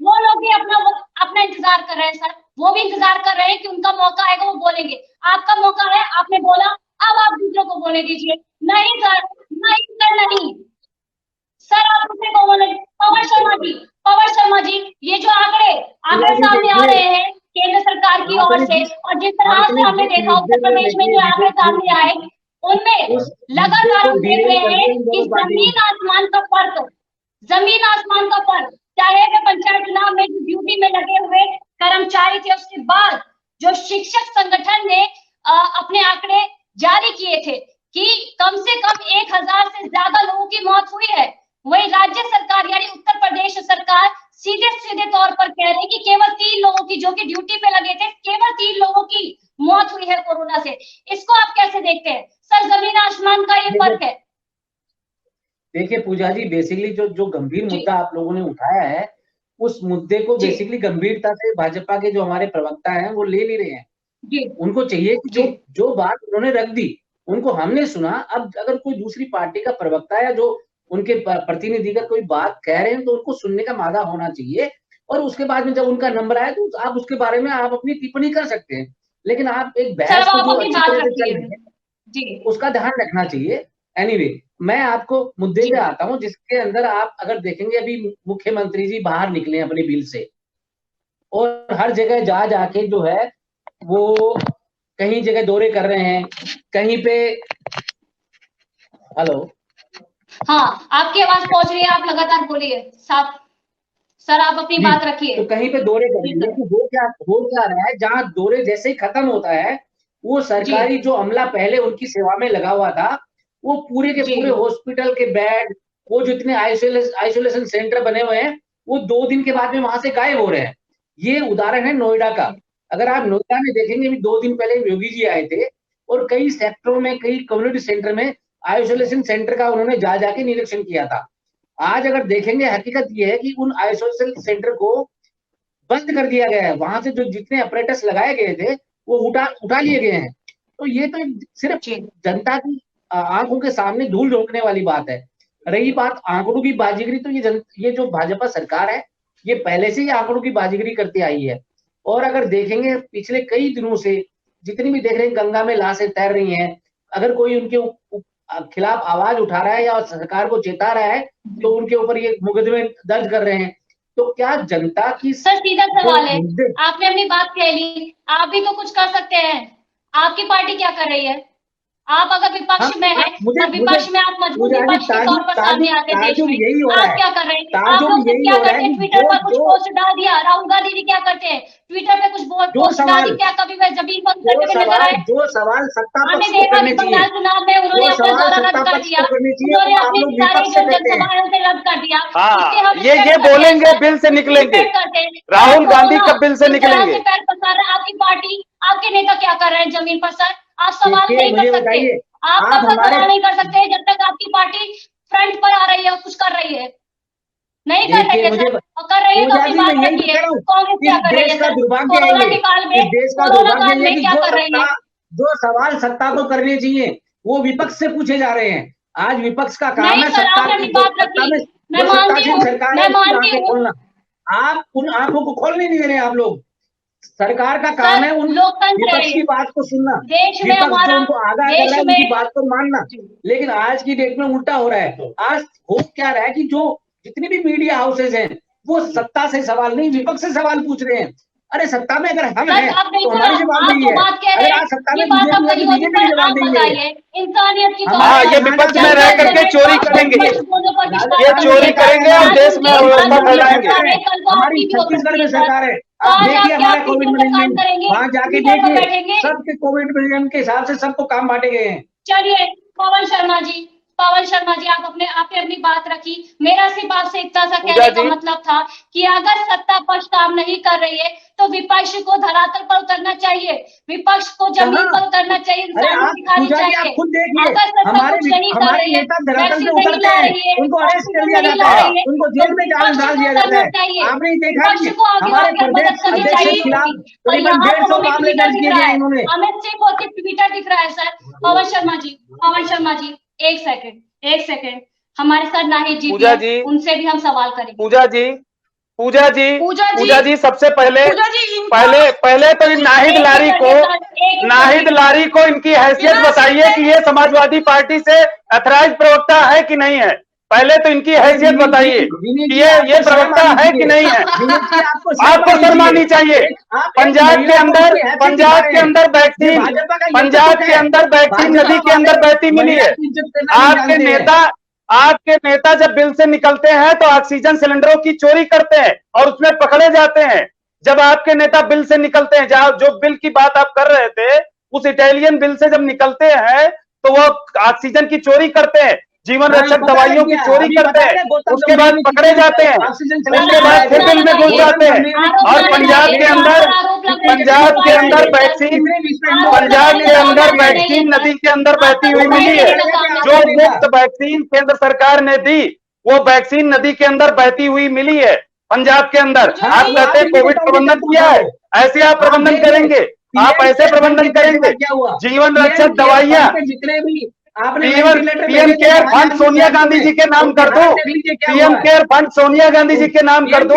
वो लोग भी अपना इंतजार कर रहे हैं सर, वो भी इंतजार कर रहे हैं कि उनका मौका आएगा, वो बोलेंगे। आपका मौका है, आपने बोला, अब आप दूसरों को बोलने दीजिए। नहीं सर, नहीं सर, आप दूसरे को बोले। पवन शर्मा जी ये जो आंकड़े सामने आ रहे हैं केंद्र सरकार की ओर से, और जिस तरह से हमने देखा उत्तर प्रदेश में जो आंकड़े सामने आए, उनमें लगातार हम देख रहे हैं कि जमीन आसमान का फर्क, चाहे वे पंचायत चुनाव में ड्यूटी में लगे हुए कर्मचारी थे, उसके बाद जो शिक्षक संगठन ने अपने आंकड़े जारी किए थे कि कम से कम 1000 से ज्यादा लोगों की मौत हुई है, वही राज्य सरकार यानी उत्तर प्रदेश सरकार सीधे तौर पर कह रही है कि केवल 3 लोगों की, जो कि ड्यूटी पे लगे थे, केवल 3 लोगों की मौत हुई है कोरोना से। इसको आप कैसे देखते हैं सर? जमीन आसमान का ये फर्क है। देखिए पूजा जी, बेसिकली जो गंभीर मुद्दा आप लोगों ने उठाया है, उस मुद्दे को बेसिकली गंभीरता से भाजपा के जो हमारे प्रवक्ता हैं वो ले नहीं रहे हैं। उनको चाहिए कि जो बात उन्होंने रख दी उनको हमने सुना। अब अगर कोई दूसरी पार्टी का प्रवक्ता या जो उनके प्रतिनिधि का कोई बात कह रहे हैं तो उनको सुनने का मादा होना चाहिए, और उसके बाद में जब उनका नंबर आए तो आप उसके बारे में आप अपनी टिप्पणी कर सकते हैं। लेकिन आप एक बहस को जो अच्छी तरह से चल रही है उसका ध्यान रखना चाहिए। एनीवे, मैं आपको मुद्दे पे आता हूँ, जिसके अंदर आप अगर देखेंगे अभी मुख्यमंत्री जी बाहर निकले अपने बिल से, और हर जगह जाके जो है वो कहीं जगह दौरे कर रहे हैं, कहीं पे हेलो हाँ आपकी आवाज पहुंच रही है, आप लगातार बोलिए साथ सर, आप अपनी बात रखिए। तो कहीं पे दौरे कर रहे हैं, हो क्या रहा है, जहाँ दौरे जैसे ही खत्म होता है वो सरकारी जो अमला पहले उनकी सेवा में लगा हुआ था, वो पूरे के पूरे हॉस्पिटल के बेड, वो जितने आइसोलेशन सेंटर बने हुए हैं, वो 2 दिन के बाद में वहां से गायब हो रहे हैं। ये उदाहरण है नोएडा का। अगर आप नोएडा में देखेंगे, अभी 2 दिन पहले योगी जी आए थे और कई सेक्टरों में, कई कम्युनिटी सेंटर में आइसोलेशन सेंटर का उन्होंने जाके निरीक्षण किया था। आज अगर देखेंगे, हकीकत ये है कि उन आइसोलेशन सेंटर को बंद कर दिया गया है। वहां से जो जितने अपरेटस लगाए गए थे वो उठा लिए गए हैं। तो ये तो सिर्फ जनता की आंखों के सामने धूल झोंकने वाली बात है। रही बात आंकड़ों की बाजीगरी, तो ये जो भाजपा सरकार है ये पहले से ही आंकड़ों की बाजीगरी करती आई है। और अगर देखेंगे पिछले कई दिनों से जितनी भी देख रहे हैं गंगा में लाशें तैर रही हैं, अगर कोई उनके खिलाफ आवाज उठा रहा है या सरकार को चेता रहा है तो उनके ऊपर ये मुकदमे दर्ज कर रहे हैं। तो क्या जनता की सर सीधा सवाल है, आपने अपनी बात कह ली, आप भी तो कुछ कर सकते हैं। आपकी पार्टी क्या कर रही है? आप अगर विपक्ष में है और विपक्ष में आप मजबूत विपक्ष के तौर पर सामने आते देश में, आप क्या कर रहे हैं? आप लोग क्या करते हैं? ट्विटर पर कुछ पोस्ट डाल दिया, राहुल गांधी जी क्या करते हैं? ट्विटर पे कुछ पोस्ट डाल दी, क्या कभी वह जमीन पर उतरते हुए नजर आए? जो सवाल सत्ता हमने पक्ष को देखा करने कि चाहिए, बंगाल चुनाव में उन्होंने जो अपना सवाल दौरा रद्द सत्ता कर पक्ष दिया, को करने चाहिए, उन्होंने वो आप अपनी लोग सारी विपक्ष से जो करते हैं। जनसभाएं उसे रद्द कर दिया। हाँ, ये बोलेंगे बिल से निकलेंगे, राहुल गांधी कब बिल से निकलेंगे? पैर पसार रहा है आपकी पार्टी, आपके नेता क्या कर रहे हैं जमीन पर? सर आप सवाल नहीं कर सकते, आप तब तक सवाल नहीं कर सकते जब तक आपकी पार्टी फ्रंट पर आ रही है, कुछ कर रही है। नहीं कर रही है सर, और कर रही है तो अपनी बात रखिए। कांग्रेस क्या कर रही है सर? कोरोना के काल में, कोरोना काल में क्या कर रही है? जो सवाल सत्ता को करने चाहिए वो विपक्ष से पूछे जा रहे हैं। आज विपक्ष का काम नहीं है सर, आपने अपनी बात रखी, मैं मानती हूँ, मैं मानती हूँ। खोलना, आप उन आंखों को खोलने नहीं दे रहे हैं। आप लोग, सरकार का काम सर है उन लोकतंत्र विपक्ष है की बात को सुनना, देश में, विपक्ष हमारा जो उनको आगाह कर रहा है देश में। उनकी बात को मानना। लेकिन आज की डेट में उल्टा हो रहा है। आज हो क्या रहा है कि जो जितनी भी मीडिया हाउसेज हैं वो सत्ता से सवाल नहीं विपक्ष से सवाल पूछ रहे हैं। अरे सत्ता में अगर हम हैं तो हमारी जवाबदेही है। अगर आज सत्ता में बीजेपी है तो बीजेपी की जवाबदेही है। इंसानियत की हाँ, ये विपक्ष में रह करके चोरी करेंगे, ये चोरी करेंगे और देश में अव्यवस्था फैलाएंगे। हमारी छत्तीसगढ़ में सरकार है, आप देखिए हमारा कोविड मैनेजमेंट, वहां जाके देखिए सबके कोविड मैनेजमेंट के हिसाब से सबको काम बांटे गए हैं। चलिए पवन शर्मा जी, आपने अपनी बात रखी। मेरा सिर्फ आपसे इतना सा कहने का मतलब था कि अगर सत्ता पक्ष काम नहीं कर रही है तो विपक्ष को धरातल पर उतरना चाहिए, विपक्ष को जमीन पर उतरना चाहिए, दिखानी चाहिए। अगर सत्ता कुछ नहीं कर रही है, वैक्सीन नहीं ला रही है, उनको अरेस्ट कर लिया जाता है, उनको जेल में डाल दिया जाता है। आपने देखा कि हमारे प्रदेश अध्यक्ष के खिलाफ करीबन 150 मामले दर्ज किए गए इन्होंने। अमित सिंह को सिर्फ ट्विटर दिख रहा है सर। पवन शर्मा जी एक सेकंड, हमारे साथ नाहिद जी, उनसे भी हम सवाल करेंगे। पूजा जी सबसे पहले तो नाहिद लारी को इनकी हैसियत बताइए कि ये समाजवादी पार्टी से अथराइज प्रवक्ता है कि नहीं है। पहले तो इनकी हैसियत बताइए कि ये प्रवक्ता है कि नहीं है। आपको शर्म आनी चाहिए। पंजाब के अंदर वैक्सीन नदी के अंदर बहती मिली है। आपके नेता जब बिल से निकलते हैं तो ऑक्सीजन सिलेंडरों की चोरी करते हैं और उसमें पकड़े जाते हैं। जब आपके नेता बिल से निकलते हैं, जहां जो बिल की बात आप कर रहे थे उस इटालियन बिल से जब निकलते हैं तो वो ऑक्सीजन की चोरी करते हैं, जीवन रक्षक दवाइयों की चोरी करते हैं, उसके बाद पकड़े जाते हैं, उसके बाद फिर बिल में घुस जाते हैं। और पंजाब के अंदर वैक्सीन नदी के अंदर बहती हुई मिली है। जो मुफ्त वैक्सीन केंद्र सरकार ने दी वो वैक्सीन नदी के अंदर बहती हुई मिली है पंजाब के अंदर। आप कहते हैं कोविड प्रबंधन किया है, ऐसे आप प्रबंधन करेंगे, आप ऐसे प्रबंधन करेंगे। जीवन रक्षक दवाइयां, PM care fund Sonia Gandhi ji के नाम कर दो, PM care fund Sonia Gandhi ji के नाम कर दो,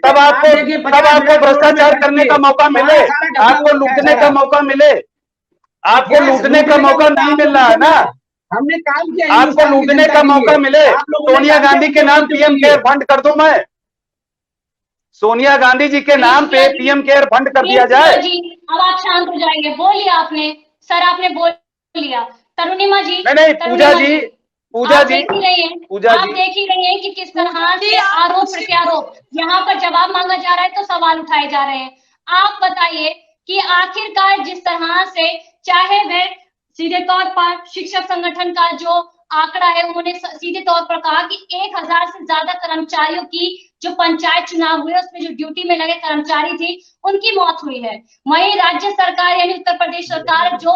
तब आपको भ्रष्टाचार करने का मौका मिले, आपको लूटने का मौका मिले। आपको लूटने का मौका नहीं मिल रहा है ना, हमने काम किया, आपको लूटने का मौका मिले। सोनिया गांधी के नाम पीएम केयर फंड कर दूं मैं, सोनिया गांधी जी के नाम पे पीएम केयर फंड कर दिया जाए। अब आप शांत हो जाएंगे, बोलिए आपने, सर आपने बोल लिया। तरुणिमा जी, नहीं पूजा जी आप देख ही रही हैं कि किस तरह से आरोप प्रत्यारोप, यहाँ पर जवाब मांगा जा रहा है तो सवाल उठाए जा रहे हैं। आप बताइए कि आखिरकार जिस तरह से, चाहे वह सीधे तौर पर शिक्षक संगठन का जो आंकड़ा है, उन्होंने सीधे तौर पर कहा कि 1000 से ज्यादा कर्मचारियों की जो पंचायत चुनाव हुए उसमें जो ड्यूटी में लगे कर्मचारी थे उनकी मौत हुई है। वहीं राज्य सरकार यानी उत्तर प्रदेश सरकार जो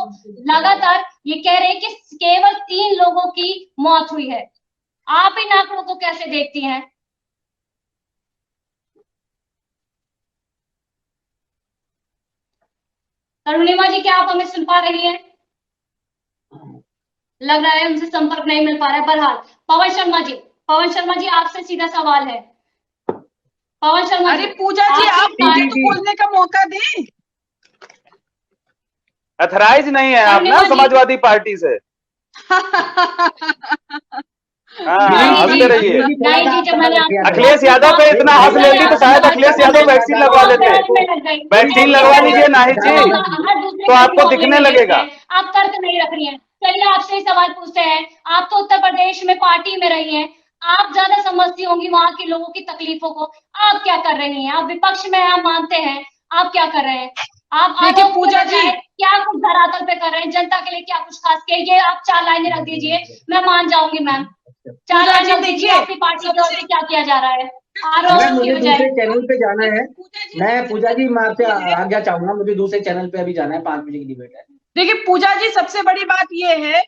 लगातार ये कह रहे हैं कि केवल 3 लोगों की मौत हुई है। आप इन आंकड़ों को कैसे देखती हैं? अरुणिमा जी, क्या आप हमें सुन पा रही हैं? लग रहा है उनसे संपर्क नहीं मिल पा रहा है। बहरहाल पवन शर्मा जी आपसे सीधा सवाल है। पवन शर्मा अरे पूजा जी, आप मुझे तो बोलने का मौका दें। अथराइज नहीं है आप ना समाजवादी पार्टी से। हाँ, हंसते रहिए। अखिलेश यादव पे इतना हंस लेती तो शायद अखिलेश यादव वैक्सीन लगवा लेते। वैक्सीन लगवा लीजिए नाहिद जी, तो आपको दिखने लगेगा। आप तर्क नहीं रख रही हैं। चलिए आपसे ही सवाल पूछते हैं। आप तो उत्तर प्रदेश में पार्टी में रही हैं, आप ज्यादा समझती होंगी वहां के लोगों की तकलीफों को। आप क्या कर रही हैं? आप विपक्ष में आप मानते हैं, आप क्या कर रहे हैं? आप देखिए पूजा जी, क्या कुछ धरातल पे कर रहे हैं, जनता के लिए क्या कुछ खास किया? ये आप 4 लाइनें रख दीजिए, मैं मान जाऊंगी मैम। 4 लाइनें रख दीजिए, आपकी पार्टी की ओर से क्या किया जा रहा है? मुझे दूसरे चैनल पे जाना है। मैं पूजा जी, मैं आपसे आज्ञा चाहूंगा, मुझे दूसरे चैनल पे अभी जाना है, 5 बजे की डिबेट है। देखिए पूजा जी, सबसे बड़ी बात ये है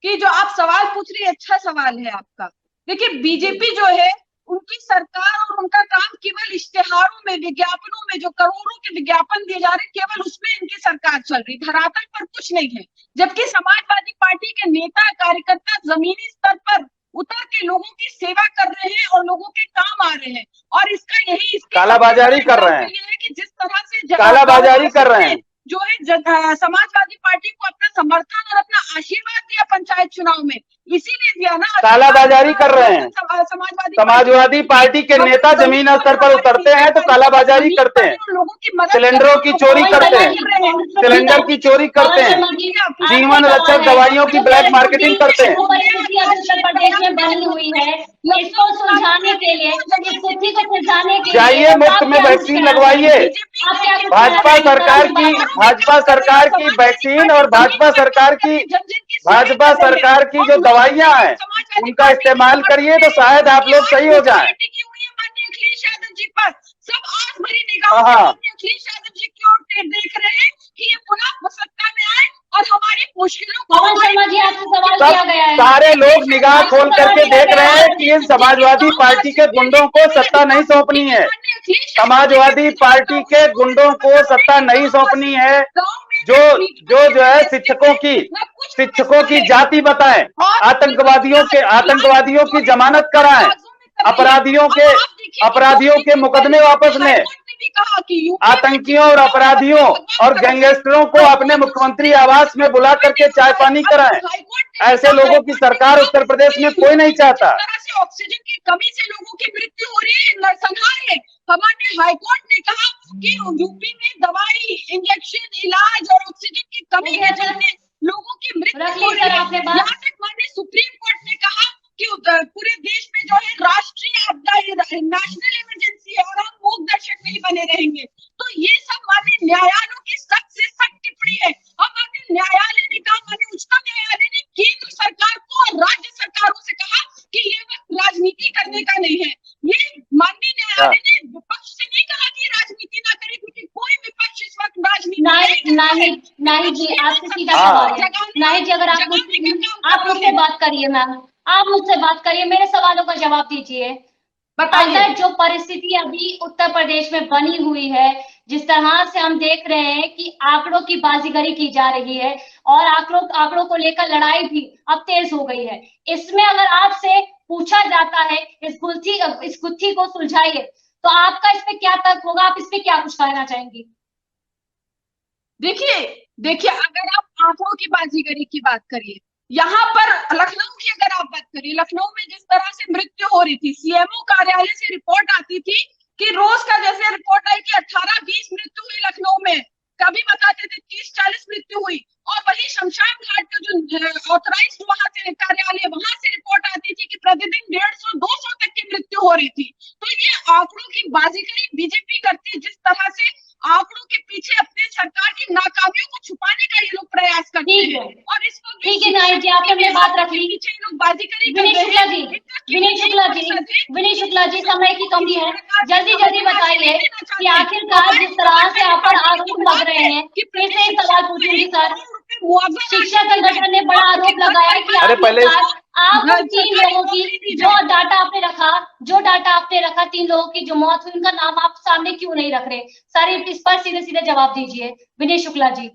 कि जो आप सवाल पूछ रही है, अच्छा सवाल है आपका। देखिए बीजेपी जो है, उनकी सरकार और उनका काम केवल इश्तेहारों में, विज्ञापनों में, जो करोड़ों के विज्ञापन दिए जा रहे हैं, केवल उसमें इनकी सरकार चल रही, धरातल पर कुछ नहीं है। जबकि समाजवादी पार्टी के नेता कार्यकर्ता जमीनी स्तर पर उतर के लोगों की सेवा कर रहे हैं और लोगों के काम आ रहे हैं। और इसका यही कालाबाजारी कर रहे हैं, कि जिस तरह से कालाबाजारी कर रहे हैं जो है समाजवादी पार्टी को अपना समर्थन और अपना आशीर्वाद दिया पंचायत चुनाव में, इसीलिए दिया ना। कालाबाजारी कर रहे हैं। समाजवादी पार्टी के नेता जमीन स्तर पर उतरते हैं तो कालाबाजारी करते हैं, सिलेंडरों की चोरी करते हैं, सिलेंडर की चोरी करते हैं, जीवन रक्षक दवाइयों की ब्लैक मार्केटिंग करते हैं। उत्तर प्रदेश में बनी हुई है, इसको सुलझाने के लिए, इस स्थिति को सुलझाने के लिए जाइए मुफ्त में वैक्सीन लगवाइए। भाजपा सरकार की वैक्सीन और भाजपा सरकार की जो दवाइयां हैं उनका इस्तेमाल करिए तो शायद आप लोग सही हो जाएं। अखिलेश यादव जी पर सब आस भरी निगाहों अखिलेश यादव जी की ओर देख रहे हैं कि ये पुनः सत्ता में आए और हमारी मुश्किलों को। पवन शर्मा जी आपसे सवाल किया गया है। सारे लोग निगाह खोल करके देख रहे हैं कि इन समाजवादी पार्टी के गुंडों को सत्ता नहीं सौंपनी है, समाजवादी पार्टी के गुंडों को सत्ता नहीं सौंपनी है। जो है शिक्षकों की जाति बताएं, आतंकवादियों की जमानत कराएं, अपराधियों के मुकदमे वापस लें, आतंकियों और अपराधियों और गैंगस्टरों को अपने मुख्यमंत्री आवास में बुला करके चाय पानी कराएं। ऐसे लोगों की सरकार उत्तर प्रदेश में कोई नहीं चाहता। ऑक्सीजन की कमी से लोगों की मृत्यु हो रही है, नरसंहार है। हमारे हाईकोर्ट ने कहा कि यूपी में दवाई, इंजेक्शन, इलाज और ऑक्सीजन की कमी के चलते लोगों की मृत्यु हो रही है। यहाँ तक माननीय सुप्रीम कोर्ट ने कहा कि पूरे देश में जो है राष्ट्रीय आपदा, नेशनल इमरजेंसी है और हम मूक दर्शक नहीं बने रहेंगे। तो ये सब माननीय न्यायालयों की सख्त से सख्त टिप्पणी है। अब माननीय न्यायालय ने कहा, माननीय उच्चतम न्यायालय ने केंद्र सरकार को और राज्य सरकारों से कहा कि ये वक्त राजनीति करने का नहीं है। ये माननीय न्यायालय ने विपक्ष से नहीं कहा कि राजनीति ना करे, क्योंकि कोई विपक्ष इस वक्त राजनीति नहीं जी, आपसे सीधा सवाल है। नहीं जी, अगर आप मुझसे बात करिए मैम, आप मुझसे बात करिए, मेरे सवालों का जवाब दीजिए। बताइए, जो परिस्थिति अभी उत्तर प्रदेश में बनी हुई है, जिस तरह से हम देख रहे हैं कि आंकड़ों की बाजीगरी की जा रही है और आंकड़ों को लेकर लड़ाई भी अब तेज हो गई है, इसमें अगर आपसे पूछा जाता है इस गुत्थी को सुलझाइए, तो आपका इस पे क्या तर्क होगा? आप इस पे क्या कुछ कहना चाहेंगी? देखिए अगर आप आंकड़ों की बाजीगरी की बात करिए, यहाँ पर लखनऊ की अगर आप बात करिए, लखनऊ में जिस तरह से मृत्यु हो रही थी, सीएमओ कार्यालय से रिपोर्ट आती थी कि रोज का जैसे रिपोर्ट आई कि 18-20 मृत्यु हुई लखनऊ में, कभी बताते थे 30-40 मृत्यु हुई। और वही शमशान घाट का जो ऑथराइज्ड वहां से कार्यालय, वहां से रिपोर्ट आती थी कि प्रतिदिन 150-200 तक की मृत्यु हो रही थी। तो ये आंकड़ों की बाजीगरी बीजेपी करती है, जिस तरह से आंकड़ों के पीछे अपने सरकार की नाकामियों को छुपाने का ये लोग प्रयास करते हैं। और इसको ठीक है नायक जी, आपने बात रख ली। पीछे लोग बाजीगरी विनीत शुक्ला जी, समय की कमी है, जल्दी बताइए कि आखिरकार जिस तरह से आप पर आरोप लग रहे हैं, फिर से एक सवाल पूछूंगी सर। शिक्षा संगठन ने बड़ा आरोप लगाया कि आप 3 लोगों की जो डाटा आपने रखा 3 लोगों की जो मौत हुई, उनका नाम आप सामने क्यों नहीं रख रहे? सर इस पर सीधे जवाब दीजिए विनीत शुक्ला जी।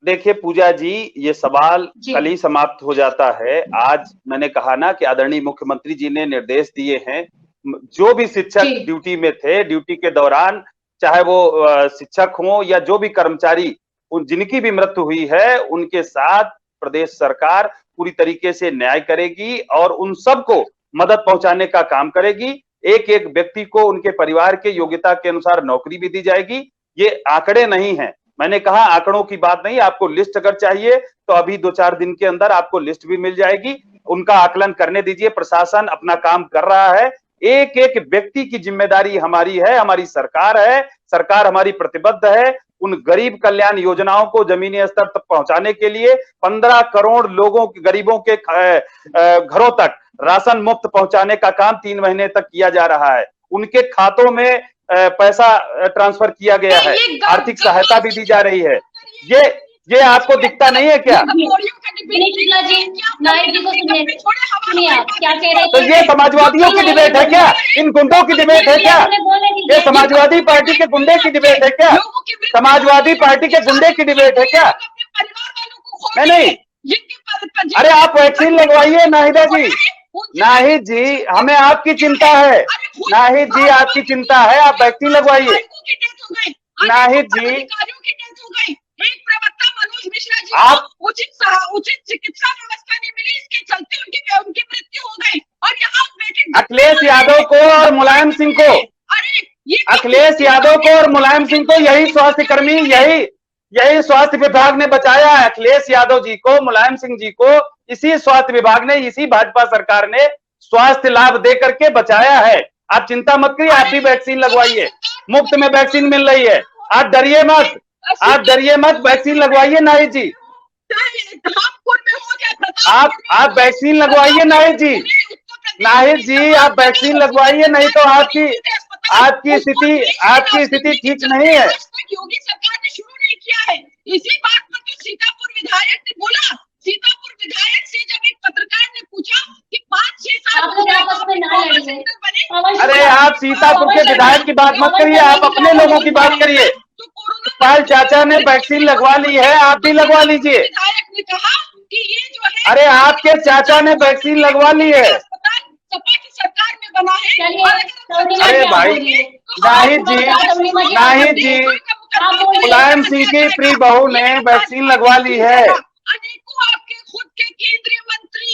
देखिए पूजा जी, ये सवाल कल ही समाप्त हो जाता है। आज मैंने कहा ना कि आदरणीय मुख्यमंत्री जी ने निर्देश दिए हैं, जो भी शिक्षक ड्यूटी में थे, ड्यूटी के दौरान चाहे वो शिक्षक हो या जो भी कर्मचारी, उन जिनकी भी मृत्यु हुई है, उनके साथ प्रदेश सरकार पूरी तरीके से न्याय करेगी और उन सबको मदद पहुंचाने का काम करेगी। एक एक व्यक्ति को उनके परिवार के योग्यता के अनुसार नौकरी भी दी जाएगी। ये आंकड़े नहीं है, मैंने कहा आंकड़ों की बात नहीं, आपको लिस्ट अगर चाहिए तो अभी 2-4 दिन के अंदर आपको लिस्ट भी मिल जाएगी। उनका आकलन करने दीजिए, प्रशासन अपना काम कर रहा है। एक एक व्यक्ति की जिम्मेदारी हमारी है, हमारी सरकार है, सरकार हमारी प्रतिबद्ध है उन गरीब कल्याण योजनाओं को जमीनी स्तर तक पहुंचाने के लिए। 15 करोड़ लोगों के, गरीबों के घरों तक राशन मुफ्त पहुंचाने का काम 3 महीने तक किया जा रहा है। उनके खातों में पैसा ट्रांसफर किया गया है, आर्थिक सहायता भी दी जा रही है। ये आपको दिखता नहीं है क्या? तो ये समाजवादियों की डिबेट है क्या? इन गुंडों की डिबेट है क्या? ये समाजवादी पार्टी के गुंडे की डिबेट है क्या? समाजवादी पार्टी के गुंडे की डिबेट है क्या? नहीं, अरे आप वैक्सीन लगवाइए नाहिदा जी। नाहिद जी, हमें आपकी चिंता है। नाहिद जी, आपकी चिंता है, आप वैक्सीन लगवाइए। नाहिद जी, एक प्रवक्ता मनोज मिश्रा जी आप उचित चिकित्सा व्यवस्था नहीं मिली, इसके चलते उनकी मृत्यु हो गई। और यहाँ बैठे अखिलेश यादव को और मुलायम सिंह को, अखिलेश यादव को और मुलायम सिंह को यही स्वास्थ्य कर्मी, यही स्वास्थ्य विभाग ने बचाया है। अखिलेश यादव जी को, मुलायम सिंह जी को इसी स्वास्थ्य विभाग ने, इसी भाजपा सरकार ने स्वास्थ्य लाभ दे करके बचाया है। आप चिंता मत करिए, आप भी वैक्सीन लगवाइए, मुफ्त में वैक्सीन मिल रही है। आप डरिए मत, आप डरिए मत, वैक्सीन लगवाइए नाहिद जी। आप वैक्सीन लगवाइए नाहिद जी। नाहिद जी, आप वैक्सीन लगवाइए, नहीं तो आपकी स्थिति ठीक नहीं है। योगी सरकार ने शुरू नहीं किया है। इसी बात पर तो सीतापुर विधायक ने बोला। सीतापुर विधायक से जब एक पत्रकार ने पूछा कि 5-6 साल अरे आप सीतापुर के विधायक की बात मत करिए, आप अपने लोगों की बात करिए। पाल चाचा ने वैक्सीन लगवा ली है, आप भी लगवा लीजिए। विधायक ने कहा कि ये जो है, अरे आपके चाचा ने वैक्सीन लगवा ली है। सपा की सरकार में बना है। अरे भाई, नाहिद जी, मुलायम सिंह की प्रिय बहू ने वैक्सीन लगवा ली है। अनेकों आपके खुद के केंद्रीय मंत्री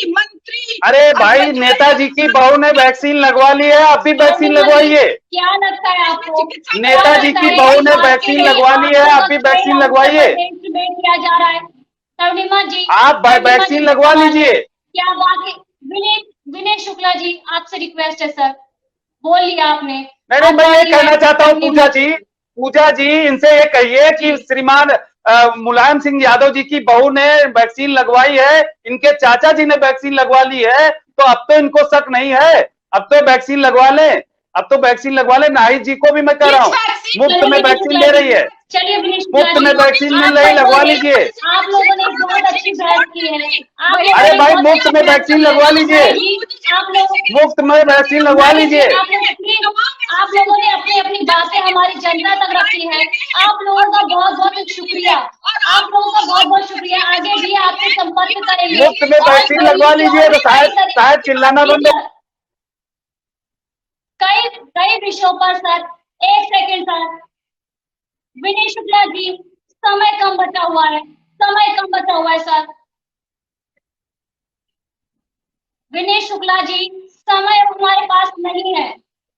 अरे भाई, नेताजी की बहू ने वैक्सीन लगवा ली है, आप भी वैक्सीन लगवाइए। क्या लगता है आपको? नेताजी की बहू ने वैक्सीन लगवा ली है, आप भी वैक्सीन लगवाइए। किया जा रहा है तरुणिमा जी, आप वैक्सीन लगवा लीजिए। क्या बात है? विनय शुक्ला जी, आपसे रिक्वेस्ट है सर, बोल लिया आपने। नहीं, मैं ये कहना चाहता हूँ पूजा जी, इनसे ये कहिए कि श्रीमान मुलायम सिंह यादव जी की बहू ने वैक्सीन लगवाई है, इनके चाचा जी ने वैक्सीन लगवा ली है, तो अब तो इनको शक नहीं है, अब तो वैक्सीन लगवा लें, अब तो वैक्सीन लगवा लें। नाहिद जी को भी मैं कह रहा हूँ, मुफ्त में वैक्सीन ले रही है, चलिए मुफ्त में वैक्सीन मिल रही, लगवा लीजिए। आप लोगों ने बहुत अच्छी बहस की है। अरे भाई, मुफ्त में वैक्सीन लगवा लीजिए, मुफ्त में वैक्सीन लगवा लीजिए। आप लोगों ने अपनी अपनी बातें हमारी जनता तक रखी है। आप लोगों का बहुत बहुत शुक्रिया, आप लोगों का बहुत बहुत शुक्रिया। आगे भी आपसे संपर्क करेंगे। मुफ्त में वैक्सीन लगवा लीजिए तो शायद चिल्लाना बंद हो। कई विषयों पर सर, एक सेकंड सर, विनय शुक्ला जी, समय कम बचा हुआ है, सर। विनय शुक्ला जी, समय हमारे पास नहीं है।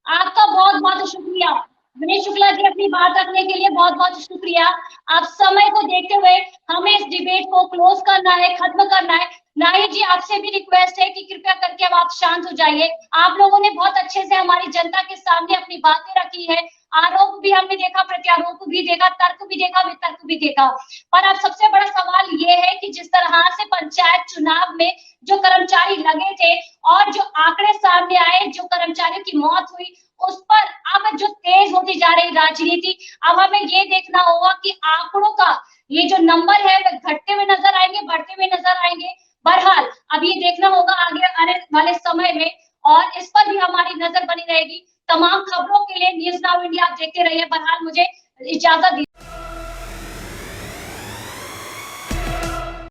आपका बहुत बहुत शुक्रिया विनय शुक्ला जी, अपनी बात रखने के लिए बहुत बहुत शुक्रिया। आप समय को देखते हुए हमें इस डिबेट को क्लोज करना है, खत्म करना है। नाहिद जी, आपसे भी रिक्वेस्ट है कि कृपया करके अब आप शांत हो जाइए। आप लोगों ने बहुत अच्छे से हमारी जनता के सामने अपनी बातें रखी है, आरोप भी हमने देखा, प्रत्यारोप भी देखा, तर्क भी देखा, वितर्क भी देखा। पर अब सबसे बड़ा सवाल ये है कि जिस तरह से पंचायत चुनाव में जो कर्मचारी लगे थे और जो आंकड़े सामने आए, जो कर्मचारियों की मौत हुई, उस पर अब जो तेज होती जा रही राजनीति, अब हमें ये देखना होगा कि आंकड़ों का ये जो नंबर है वह घटते हुए नजर आएंगे, बढ़ते हुए नजर आएंगे। बहरहाल अब ये देखना होगा आगे आने वाले समय में, और इस पर भी हमारी नजर बनी रहेगी। तमाम खबरों के लिए न्यूज़ नाउ इंडिया आप देखते रहिए। बहरहाल मुझे इजाजत दीजिए।